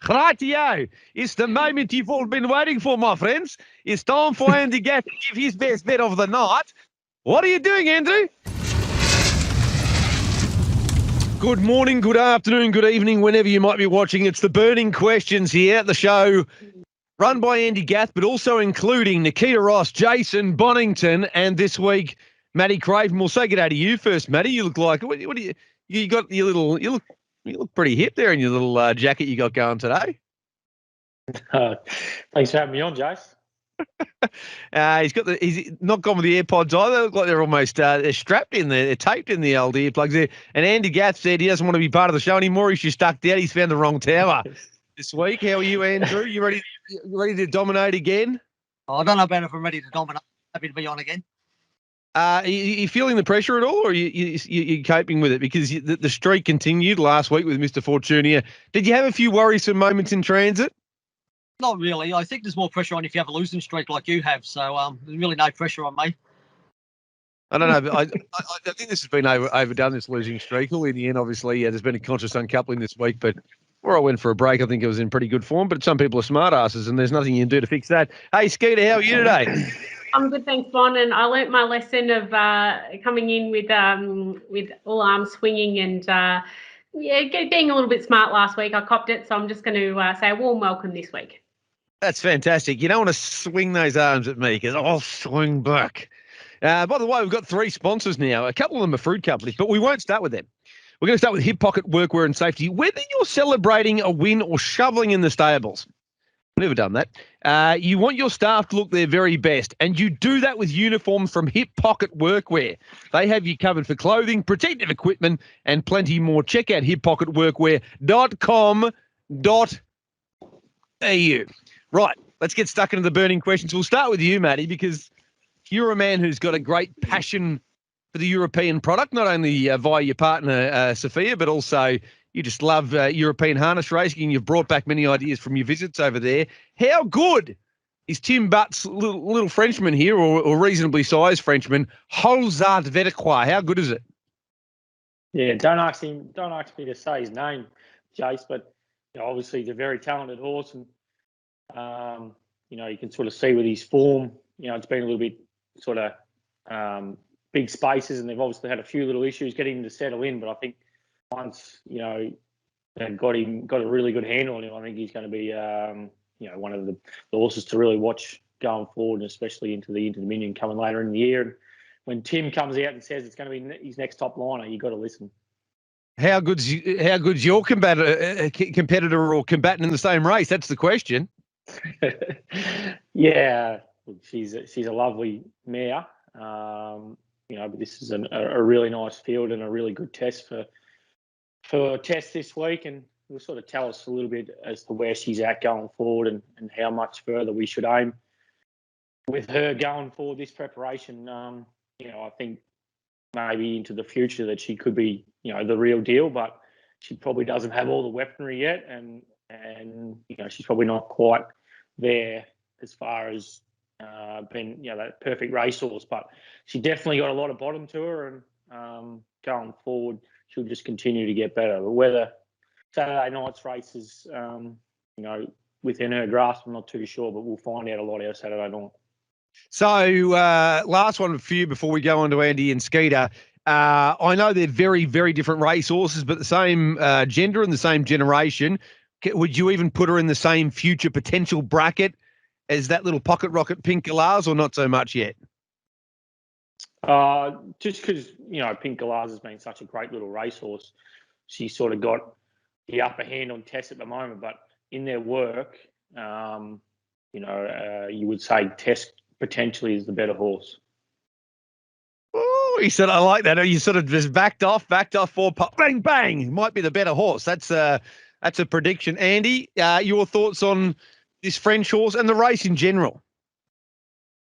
Rightio. It's the moment you've all been waiting for, my friends. It's time for Andy Gath to give his best bet of the night. What are you doing, Andrew? Good morning, good afternoon, good evening, whenever you might be watching. It's the Burning Questions here at the show, run by Andy Gath, but also including Nikkita, Ross, Jason, Bonnington, and this week, Matty Craven. We'll say good day to you first, Matty. You look like, what do you got your little, you look pretty hip there in your little jacket you got going today. Thanks for having me on, Jace. He's not gone with the AirPods either. They look like they're almost they're strapped in there. They're taped in the old earplugs there. And Andy Gath said he doesn't want to be part of the show anymore. He's just stuck out. He's found the wrong tower this week. How are you, Andrew? You ready to dominate again? Oh, I don't know about if I'm ready to dominate. Happy to be on again. You feeling the pressure at all, or you coping with it? Because the streak continued last week with Mr. Fortunia. Did you have a few worrisome moments in transit? Not really. I think there's more pressure on if you have a losing streak like you have. So there's really no pressure on me. I don't know. But I think this has been overdone, this losing streak. Well, in the end, obviously, there's been a conscious uncoupling this week. But where I went for a break, I think it was in pretty good form. But some people are smart asses, and there's nothing you can do to fix that. Hey, Skeeter, how are you today? I'm good, thanks, Bon. And I learnt my lesson of coming in with all arms swinging and being a little bit smart last week. I copped it, so I'm just going to say a warm welcome this week. That's fantastic. You don't want to swing those arms at me because I'll swing back. By the way, we've got 3 sponsors now. A couple of them are fruit companies, but we won't start with them. We're going to start with Hip Pocket Workwear and Safety. Whether you're celebrating a win or shoveling in the stables, never done that. You want your staff to look their very best, and you do that with uniforms from Hip Pocket Workwear. They have you covered for clothing, protective equipment, and plenty more. Check out hippocketworkwear.com.au. Right, let's get stuck into the burning questions. We'll start with you, Matty, because you're a man who's got a great passion for the European product, not only via your partner, Sophia, but also you just love European harness racing, and you've brought back many ideas from your visits over there. How good is Tim Butt's little Frenchman here, or reasonably sized Frenchman, Holzarte Vedaquais? How good is it? Yeah, don't ask me to say his name, Jace, but obviously he's a very talented horse, and you can sort of see with his form, it's been a little bit sort of big spaces, and they've obviously had a few little issues getting him to settle in. But I think once they've got a really good handle on him, I think he's going to be one of the horses to really watch going forward, and especially into the Inter-Dominion coming later in the year. And when Tim comes out and says it's going to be his next top liner, you've got to listen. How good's your competitor or combatant in the same race? That's the question. Yeah, she's a lovely mare, but this is a really nice field and a really good test for Tess this week, and will sort of tell us a little bit as to where she's at going forward and how much further we should aim with her going forward this preparation. I think maybe into the future that she could be, the real deal, but she probably doesn't have all the weaponry yet, and she's probably not quite there as far as being that perfect racehorse, but she definitely got a lot of bottom to her, and going forward she'll just continue to get better. But whether Saturday night's race is within her grasp, I'm not too sure, but we'll find out a lot out Saturday night. So last one for you before we go on to Andy and Skeeter. I know they're very, very different racehorses, but the same gender and the same generation. Would you even put her in the same future potential bracket as that little pocket rocket Pink Galaz, or not so much yet? Just because, Pink Galaz has been such a great little racehorse. She's sort of got the upper hand on Tess at the moment, but in their work, you would say Tess potentially is the better horse. Oh, he said, I like that. You sort of just backed off, bang, bang, might be the better horse. That's a prediction. Andy, your thoughts on this French horse and the race in general?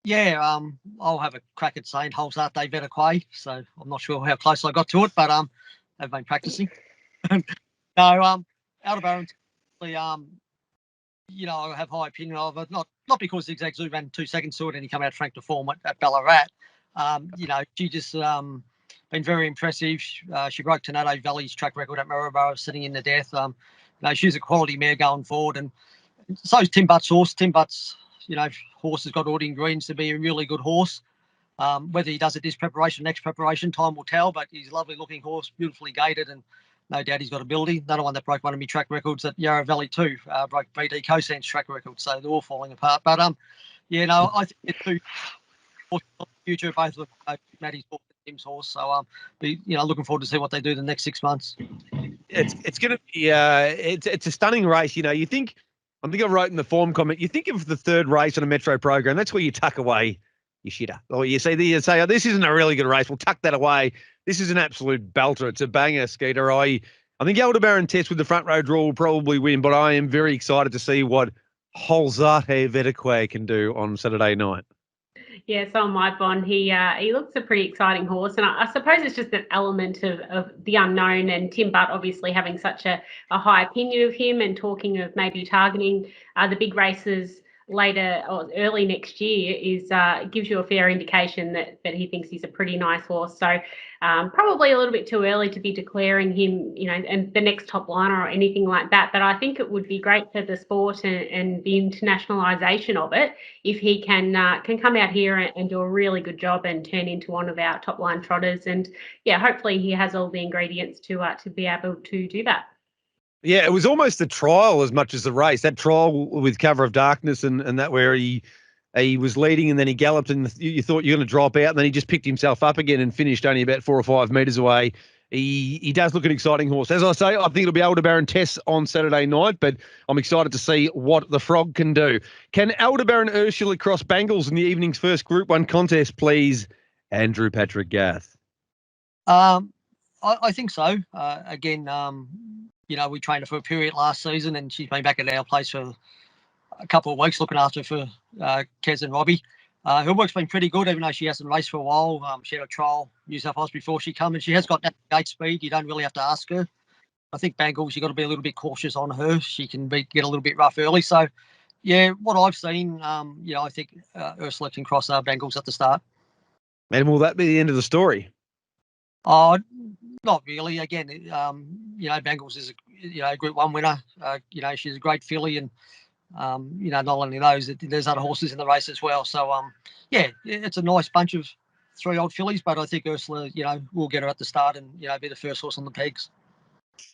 Yeah, I'll have a crack at saying Holzarte Vedaquais. So I'm not sure how close I got to it, but I've been practicing. No, Aldebaran, I have high opinion of it. Not because Zigzag Zoo ran 2 seconds to it and he came out frank to form at Ballarat. She just been very impressive. She broke Tornado Valley's track record at Maryborough, sitting in the death. she's a quality mare going forward, and so is Tim Butt's horse. Tim Butt's, horse has got all the ingredients to be a really good horse. Whether he does it this preparation, next preparation, time will tell, but he's a lovely looking horse, beautifully gaited, and no doubt he's got ability. Another one that broke one of my track records at Yarra Valley too, broke BD Cosand's track record, so they're all falling apart. But I think the two horses of the future, both of them, Maddie's horse and Tim's horse. So looking forward to see what they do the next 6 months. It's going to be it's a stunning race. I think I wrote in the form comment, you think of the third race on a Metro program, that's where you tuck away your shitter. Or you say, oh, this isn't a really good race, we'll tuck that away. This is an absolute belter. It's a banger, Skeeter. I think Aldebaran Test with the front row draw will probably win, but I am very excited to see what Holzarte Vedaquais can do on Saturday night. Yeah, so am I, Bon. He looks a pretty exciting horse, and I suppose it's just an element of the unknown, and Tim Butt obviously having such a high opinion of him and talking of maybe targeting the big races later or early next year gives you a fair indication that he thinks he's a pretty nice horse. So probably a little bit too early to be declaring him, and the next top liner or anything like that. But I think it would be great for the sport and the internationalisation of it if he can come out here and do a really good job and turn into one of our top line trotters. And yeah, hopefully he has all the ingredients to be able to do that. Yeah, it was almost the trial as much as the race. That trial with Cover of Darkness and that where he was leading and then he galloped and you thought you're going to drop out and then he just picked himself up again and finished only about 4 or 5 metres away. He does look an exciting horse. As I say, I think it'll be Aldebaran Test on Saturday night, but I'm excited to see what the Frog can do. Can Aldebaran Ursula cross Banglez in the evening's first Group 1 contest, please, Andrew Patrick Gath? I think so. Again, we trained her for a period last season and she's been back at our place for a couple of weeks looking after for Kez and Robbie. Her work's been pretty good, even though she hasn't raced for a while. She had a trial New South Wales before she came, and she has got that gate speed. You don't really have to ask her. I think Banglez, you've got to be a little bit cautious on her. She can get a little bit rough early. So, yeah, what I've seen, I think Ursula can cross Banglez at the start. And will that be the end of the story? Not really. Again, Banglez is a Group 1 winner. She's a great filly, and not only those, there's other horses in the race as well. So it's a nice bunch of 3-old fillies, but I think Ursula, will get her at the start and be the first horse on the pegs.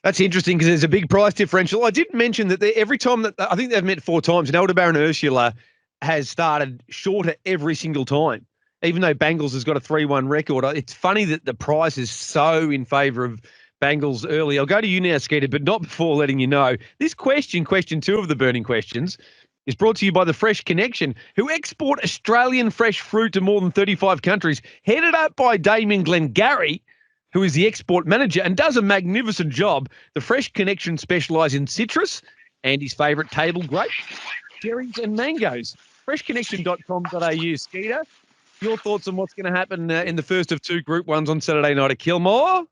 That's interesting because there's a big price differential. I did mention that every time that I think they've met 4 times, and Aldebaran Ursula has started shorter every single time. Even though Banglez has got a 3-1 record, it's funny that the price is so in favour of Banglez early. I'll go to you now, Skeeter, but not before letting you know. This question 2 of the burning questions, is brought to you by the Fresh Connection, who export Australian fresh fruit to more than 35 countries, headed up by Damien Glengarry, who is the export manager and does a magnificent job. The Fresh Connection specialise in citrus and his favourite table grapes, cherries and mangoes. Freshconnection.com.au. Skeeter, your thoughts on what's going to happen in the first of 2 Group 1s on Saturday night at Kilmore?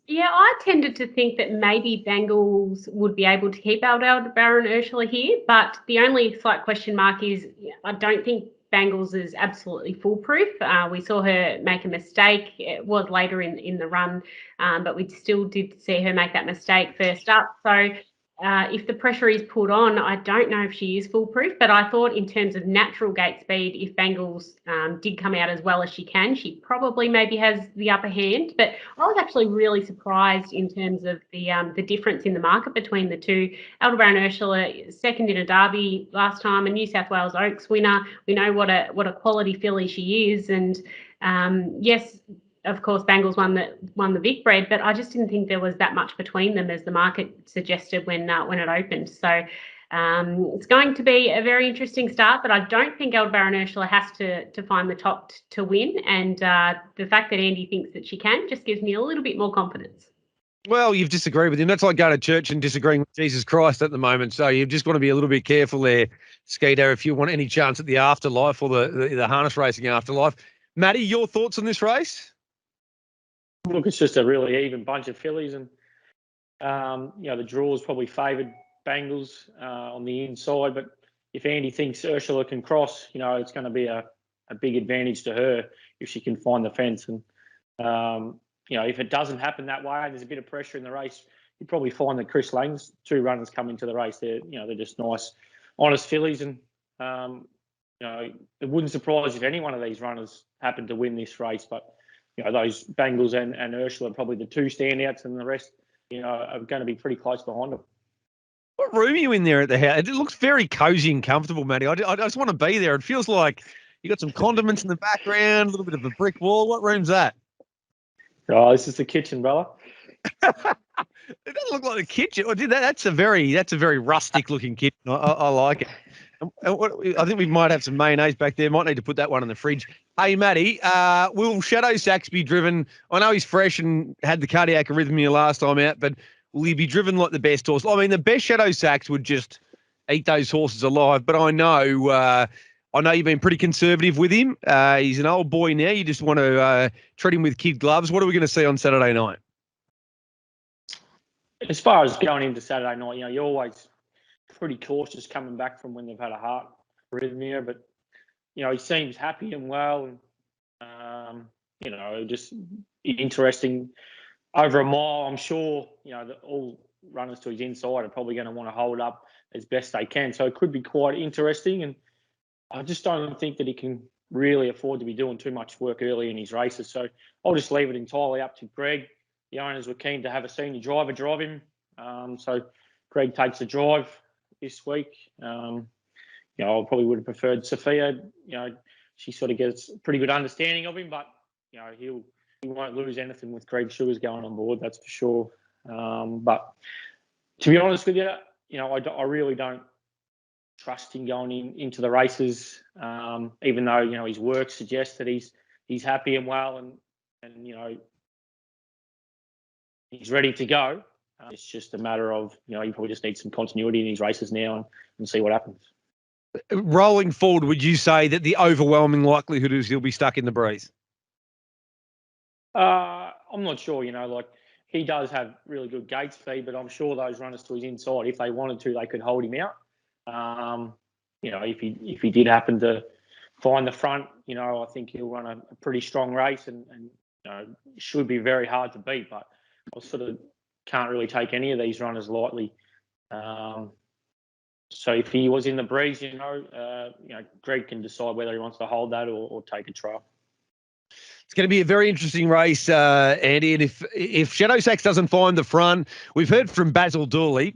Yeah, I tended to think that maybe Banglez would be able to keep Aldebaran Ursula here, but the only slight question mark is I don't think Banglez is absolutely foolproof. We saw her make a mistake. It was later in the run, but we still did see her make that mistake first up. So if the pressure is put on, I don't know if she is foolproof, but I thought in terms of natural gate speed, if Banglez did come out as well as she can, she probably maybe has the upper hand. But I was actually really surprised in terms of the difference in the market between the two. Aldebaran Ursula, second in a derby last time, a New South Wales Oaks winner. We know what a quality filly she is, and yes, of course, Banglez won the Vic Bred, but I just didn't think there was that much between them as the market suggested when it opened. So it's going to be a very interesting start, but I don't think Aldebaran Ursula has to find the top to win. And the fact that Andy thinks that she can just gives me a little bit more confidence. Well, you've disagreed with him. That's like going to church and disagreeing with Jesus Christ at the moment. So you've just got to be a little bit careful there, Skeeter, if you want any chance at the afterlife or the harness racing afterlife. Matty, your thoughts on this race? Look, it's just a really even bunch of fillies, and the draws probably favoured Banglez on the inside. But if Andy thinks Ursula can cross, it's going to be a big advantage to her if she can find the fence. And if it doesn't happen that way, and there's a bit of pressure in the race, you probably find that Chris Lang's 2 runners come into the race. They're just nice, honest fillies, and it wouldn't surprise if any one of these runners happened to win this race. But those Banglez and Ursula are probably the 2 standouts, and the rest are going to be pretty close behind them. What room are you in there at the house? It looks very cozy and comfortable, Matty. I just want to be there. It feels like you got some condiments in the background, a little bit of a brick wall. What room's that? Oh, this is the kitchen, brother. It doesn't look like a kitchen. That's a very rustic looking kitchen. I like it. I think we might have some mayonnaise back there. Might need to put that one in the fridge. Hey, Matty, will Shadow Sax be driven? I know he's fresh and had the cardiac arrhythmia last time out, but will he be driven like the best horse? I mean, the best Shadow Sax would just eat those horses alive. But I know you've been pretty conservative with him. He's an old boy now. You just want to treat him with kid gloves. What are we going to see on Saturday night? As far as going into Saturday night, you're always pretty cautious coming back from when they've had a heart arrhythmia. But he seems happy and well, and just interesting. Over a mile, I'm sure that all runners to his inside are probably going to want to hold up as best they can. So it could be quite interesting, and I just don't think that he can really afford to be doing too much work early in his races. So I'll just leave it entirely up to Greg. The owners were keen to have a senior driver drive him, so Greg takes the drive this week. I probably would have preferred Sophia. She sort of gets a pretty good understanding of him, but he won't lose anything with Greg Sugars going on board, that's for sure. But to be honest with you, I really don't trust him going into the races, even though his work suggests that he's happy and well, and he's ready to go. It's just a matter of you probably just need some continuity in his races now and see what happens. Rolling forward, would you say that the overwhelming likelihood is he'll be stuck in the breeze? I'm not sure. He does have really good gate speed, but I'm sure those runners to his inside, if they wanted to, they could hold him out. If he did happen to find the front, I think he'll run a pretty strong race and should be very hard to beat. But I sort of can't really take any of these runners lightly. So if he was in the breeze, Greg can decide whether he wants to hold that or take a trial. It's going to be a very interesting race, Andy. And if Shadow Sax doesn't find the front, we've heard from Basil Dooley,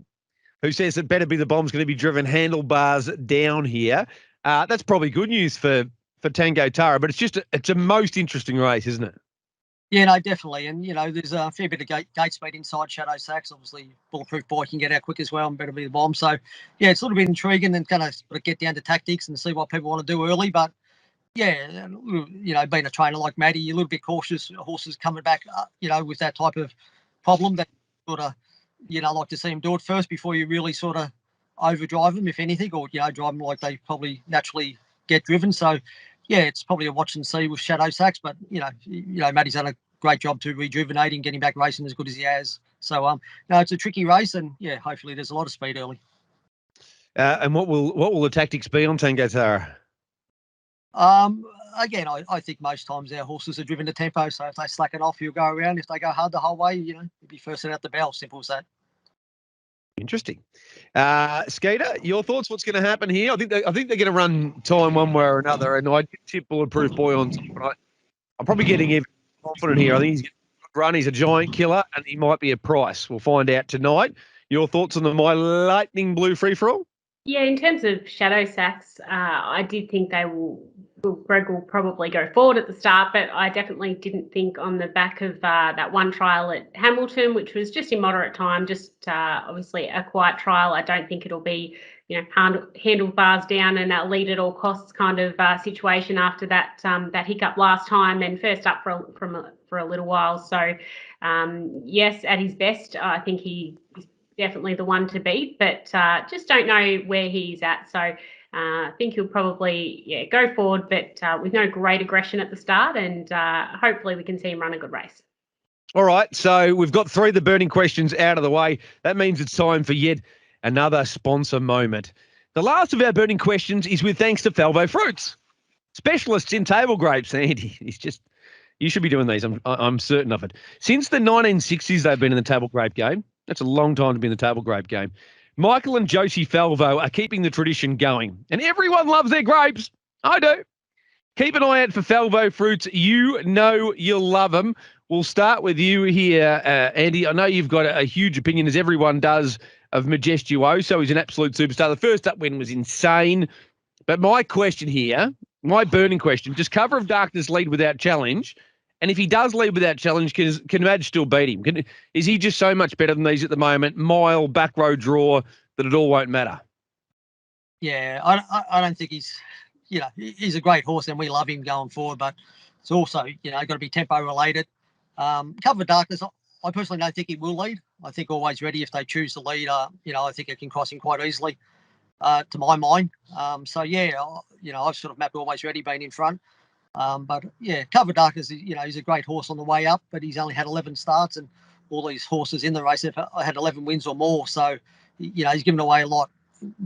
who says that Better Be the Bomb's going to be driven handlebars down here. That's probably good news for Tango Tara, but it's a most interesting race, isn't it? Yeah, no, definitely. And, there's a fair bit of gate speed inside Shadow Sax. Obviously, Bulletproof Boy can get out quick as well and Better Be the Bomb. So, yeah, it's a little bit intriguing and kind of get down to tactics and see what people want to do early. But, yeah, being a trainer like Matty, you're a little bit cautious. Horses coming back, with that type of problem that sort of, like to see him do it first before you really sort of overdrive them, if anything, or, drive them like they probably naturally get driven. So, yeah, it's probably a watch and see with Shadow Sax, but, Matty's done a great job to rejuvenate him, getting back racing as good as he has. So, it's a tricky race, and, yeah, hopefully there's a lot of speed early. And what will the tactics be on Tango Tara? Again, I think most times our horses are driven to tempo, so if they slack it off, you'll go around. If they go hard the whole way, you'll be first out the bell. Simple as that. Interesting. Skeeter, your thoughts? What's going to happen here? I think they're going to run time one way or another, and I'd tip Bulletproof Boy on top, but I'm probably getting even confident here. I think he's going to run. He's a giant killer, and he might be a price. We'll find out tonight. Your thoughts on the My Lightning Blue free-for-all? Yeah, in terms of Shadow Sax, I did think Greg will probably go forward at the start, but I definitely didn't think on the back of that one trial at Hamilton, which was just in moderate time, just obviously a quiet trial. I don't think it'll be, handlebars down and a lead at all costs kind of situation after that hiccup last time and first up for a little while. So, yes, at his best, I think he's definitely the one to beat, but just don't know where he's at. So I think he'll probably go forward, but with no great aggression at the start, and hopefully we can see him run a good race. All right, so we've got 3 of the burning questions out of the way. That means it's time for yet another sponsor moment. The last of our burning questions is with thanks to Falvo Fruits, specialists in table grapes. Andy, you should be doing these. I'm certain of it. Since the 1960s, they've been in the table grape game. That's a long time to be in the table grape game. Michael and Josie Falvo are keeping the tradition going, and everyone loves their grapes. I do. Keep an eye out for Falvo fruits. You know you'll love them. We'll start with you here, Andy. I know you've got a huge opinion, as everyone does, of Majestuoso. He's an absolute superstar. The first up win was insane. But my question here, my burning question, does Cover of Darkness lead without challenge? And if he does lead without challenge, can Madge still beat him? Is he just so much better than these at the moment? Mile, back row draw, that it all won't matter? Yeah, I don't think he's, he's a great horse and we love him going forward, but it's also, got to be tempo related. Cover of Darkness, I personally don't think he will lead. I think Always Ready, if they choose to lead, I think it can cross him quite easily, to my mind. I've sort of mapped Always Ready being in front. But yeah, Cover of Darkness, he's a great horse on the way up, but he's only had 11 starts, and all these horses in the race have had 11 wins or more. So, he's given away a lot,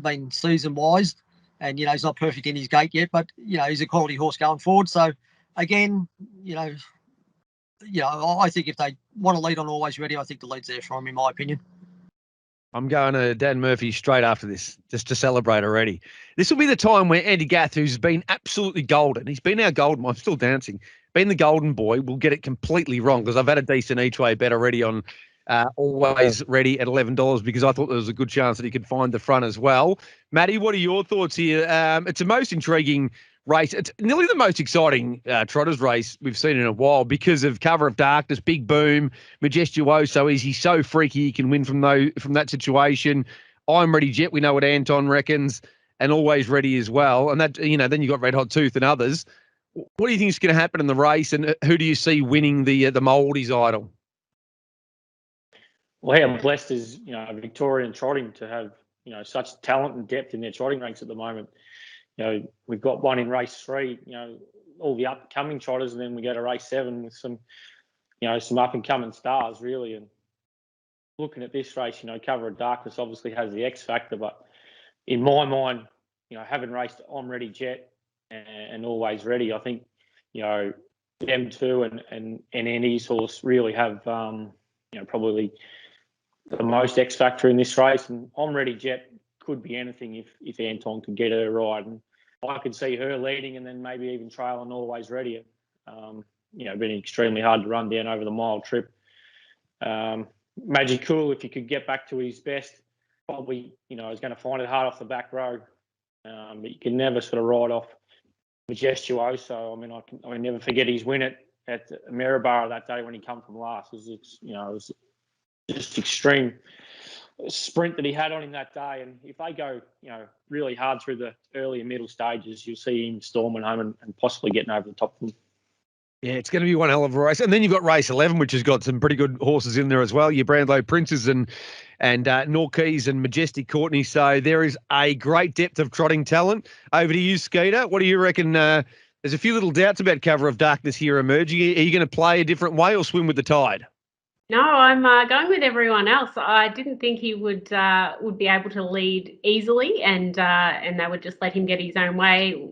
been season-wise, and, he's not perfect in his gate yet, but, he's a quality horse going forward. So, again, I think if they want to lead on Always Ready, I think the lead's there for him, in my opinion. I'm going to Dan Murphy straight after this, just to celebrate already. This will be the time where Andy Gath, who's been absolutely golden, he's been our golden, I'm still dancing, been the golden boy, will get it completely wrong, because I've had a decent each way bet already on Always Ready at $11, because I thought there was a good chance that he could find the front as well. Matty, what are your thoughts here? It's a most intriguing race. It's nearly the most exciting trotters race we've seen in a while, because of Cover of Darkness, Big Boom, Majestuoso. Is he so freaky he can win from that situation? I'm Ready Jet, we know what Anton reckons, and Always Ready as well. And that, then you got Red Hot Tooth and others. What do you think is going to happen in the race, and who do you see winning the Mouldies Idol? Well, how blessed is Victorian trotting to have such talent and depth in their trotting ranks at the moment. We've got one in race 3, all the up-and-coming trotters, and then we go to race 7 with some up-and-coming stars, really. And looking at this race, Cover of Darkness obviously has the X factor, but in my mind, having raced I'm Ready Jet and Always Ready, I think, them two and Andy's horse really have, probably the most X factor in this race. And I'm Ready Jet could be anything if Anton can get her right. And I could see her leading and then maybe even trailing Always Ready. Being extremely hard to run down over the mile trip. Magicool, if he could get back to his best, probably, is going to find it hard off the back row. But you can never sort of ride off Majestuoso. I mean, I never forget his win at Maryborough that day when he come from last. It was just extreme sprint that he had on him that day. And if they go, really hard through the early and middle stages, you'll see him storming home and possibly getting over the top of them. Yeah, it's going to be one hell of a race. And then you've got race 11, which has got some pretty good horses in there as well. Your Brownlow Princes and Norkeys and Majestic Courtney. So there is a great depth of trotting talent. Over to you, Skeeter. What do you reckon? There's a few little doubts about Cover of Darkness here emerging. Are you going to play a different way or swim with the tide? No, I'm going with everyone else. I didn't think he would be able to lead easily, and they would just let him get his own way.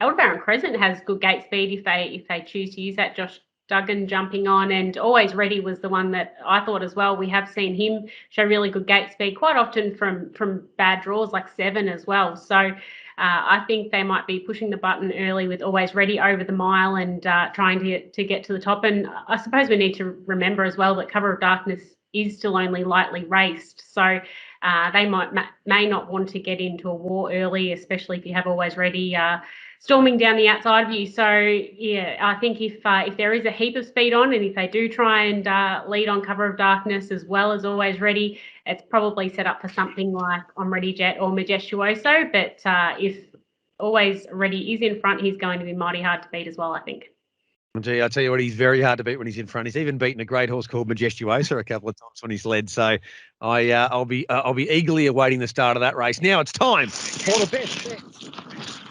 Aldebaran Crescent has good gate speed if they choose to use that. Josh Duggan jumping on, and Always Ready was the one that I thought as well. We have seen him show really good gate speed quite often from bad draws like 7 as well. So I think they might be pushing the button early with Always Ready over the mile and trying to get to the top. And I suppose we need to remember as well that Cover of Darkness is still only lightly raced. So they may not want to get into a war early, especially if you have Always Ready storming down the outside of you. So yeah, I think if there is a heap of speed on, and if they do try and lead on Cover of Darkness as well as Always Ready, it's probably set up for something like I'm Ready Jet or Majestuoso. But if Always Ready is in front, he's going to be mighty hard to beat as well, I think. Gee, I'll tell you what, he's very hard to beat when he's in front. He's even beaten a great horse called Majestuoso a couple of times when he's led. So I'll be eagerly awaiting the start of that race. Now it's time for the best bets.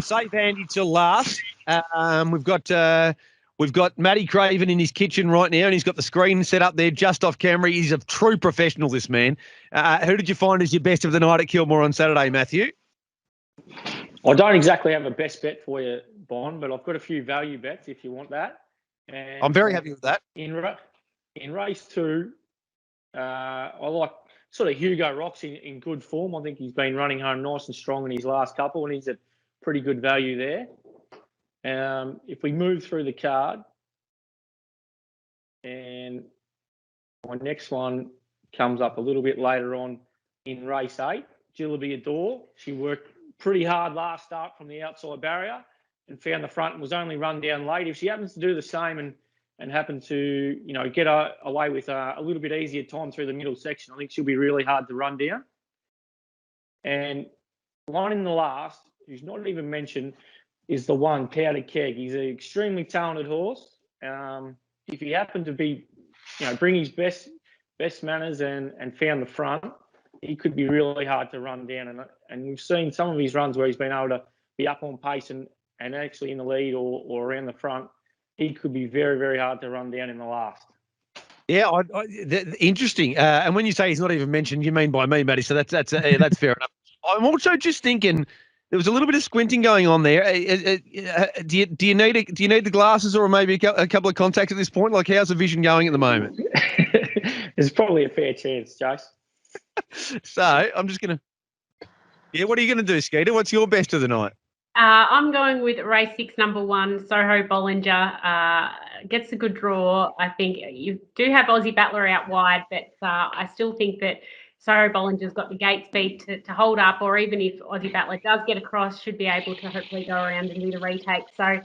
Save Andy till last. We've got Matty Craven in his kitchen right now, and he's got the screen set up there just off camera. He's a true professional, this man. Who did you find as your best of the night at Kilmore on Saturday, Matthew? I don't exactly have a best bet for you, Bon, but I've got a few value bets if you want that. And I'm very happy with that. In race 2, I like sort of Hugo Rocks in good form. I think he's been running home nice and strong in his last couple, and he's at pretty good value there. If we move through the card, and my next one comes up a little bit later on in race 8, Jillaby Adore. She worked pretty hard last start from the outside barrier and found the front and was only run down late. If she happens to do the same and happen to, get away with a little bit easier time through the middle section, I think she'll be really hard to run down. And one in the last, who's not even mentioned, is the one, Powder Keg. He's an extremely talented horse. If he happened to be, bring his best manners and found the front, he could be really hard to run down. And we've seen some of his runs where he's been able to be up on pace and actually in the lead or around the front. He could be very, very hard to run down in the last. Yeah, interesting. And when you say he's not even mentioned, you mean by me, Matty. So that's fair enough. I'm also just thinking there was a little bit of squinting going on there. Do you need the glasses or maybe a couple of contacts at this point? Like, how's the vision going at the moment? There's probably a fair chance, Jace. So I'm just gonna. Yeah, what are you gonna do, Skeeter? What's your best of the night? I'm going with race 6, number 1, Soho Bollinger. Gets a good draw. I think you do have Aussie Battler out wide, but I still think that Soho Bollinger's got the gate speed to hold up, or even if Aussie Battler does get across, should be able to hopefully go around and do the retake. So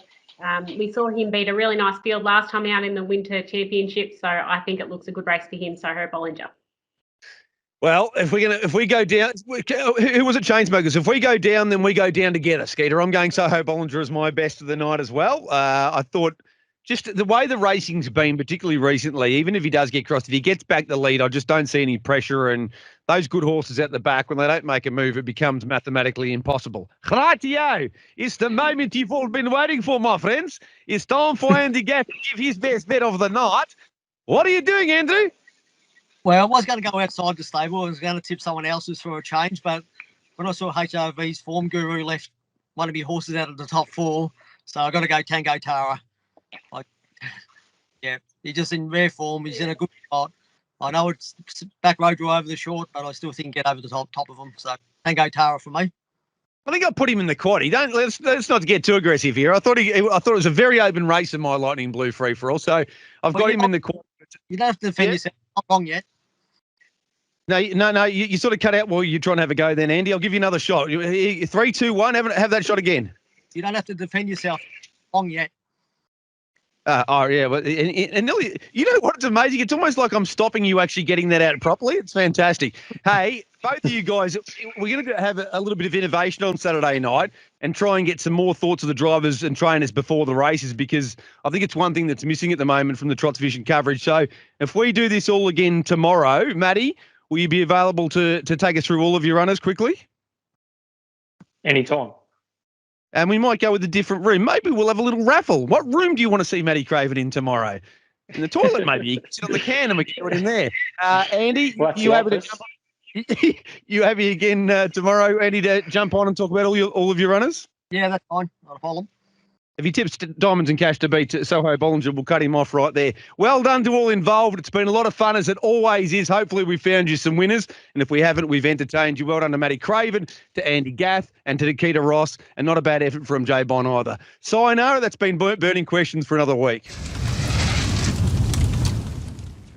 we saw him beat a really nice field last time out in the Winter Championship, so I think it looks a good race for him, Soho Bollinger. Well, if we go down, who was it? Chainsmokers. If we go down, then we go down together, Skeeter. I'm going Soho Bollinger as my best of the night as well. I thought just the way the racing's been, particularly recently, even if he does get crossed, if he gets back the lead, I just don't see any pressure. And those good horses at the back, when they don't make a move, it becomes mathematically impossible. Rightio. It's the moment you've all been waiting for, my friends. It's time for Andy Gath to give his best bet of the night. What are you doing, Andrew? Well, I was going to go outside the stable. I was going to tip someone else's for a change, but when I saw HRV's form guru left one of his horses out of the top 4, so I got to go Tango Tara. He's just in rare form. He's in a good spot. I know it's back road to over the short, but I still think get over the top of him. So Tango Tara for me. I think I put him in the quad. Let's not get too aggressive here. I thought it was a very open race in my Lightning Blue free for all. So I've got him in the quad. You don't have to defend yourself. Not wrong yet. No. You sort of cut out while you're trying to have a go. Then Andy, I'll give you another shot. 3, 2, 1. Have that shot again. You don't have to defend yourself. Wrong yet. Yeah, but and Nelly, you know what? It's amazing. It's almost like I'm stopping you actually getting that out properly. It's fantastic. Hey, both of you guys, we're going to have a little bit of innovation on Saturday night and try and get some more thoughts of the drivers and trainers before the races, because I think it's one thing that's missing at the moment from the Trots Vision coverage. So if we do this all again tomorrow, Matty, will you be available to take us through all of your runners quickly? Anytime. And we might go with a different room. Maybe we'll have a little raffle. What room do you want to see Matty Craven in tomorrow? In the toilet, maybe. You can sit on the can and we can do it in there. Andy, you happy again tomorrow, Andy, to jump on and talk about all of your runners? Yeah, that's fine. Not a problem. If he tips Diamonds and Cash to beat Soho Bollinger, we'll cut him off right there. Well done to all involved. It's been a lot of fun, as it always is. Hopefully we found you some winners. And if we haven't, we've entertained you. Well done to Matty Craven, to Andy Gath, and to Nikkita Ross. And not a bad effort from Jay Bon either. Sayonara, that's been burning questions for another week.